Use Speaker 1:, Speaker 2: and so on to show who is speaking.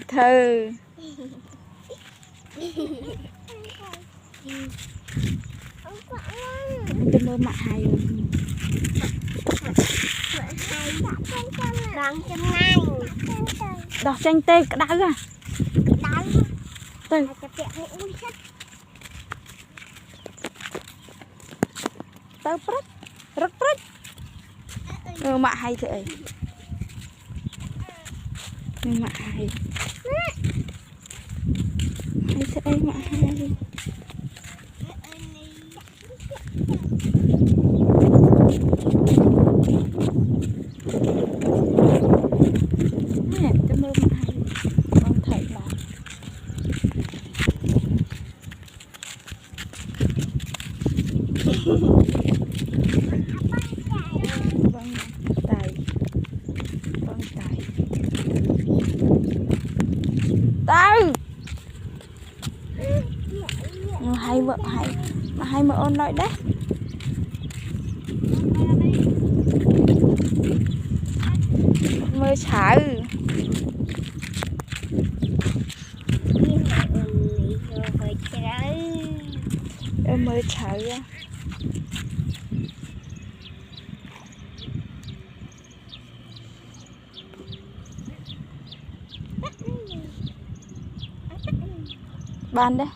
Speaker 1: thơ tôi mơ mặt hay đọc tranh tê cái đá à tớ rất mạ hay thế mạ hay thế mạ hay nè tôi mơ mạ hay con thấy là vâng tài tao hay vợ hay mà hay mà ôn nói đấy mơ chả mơ chả ban đấy.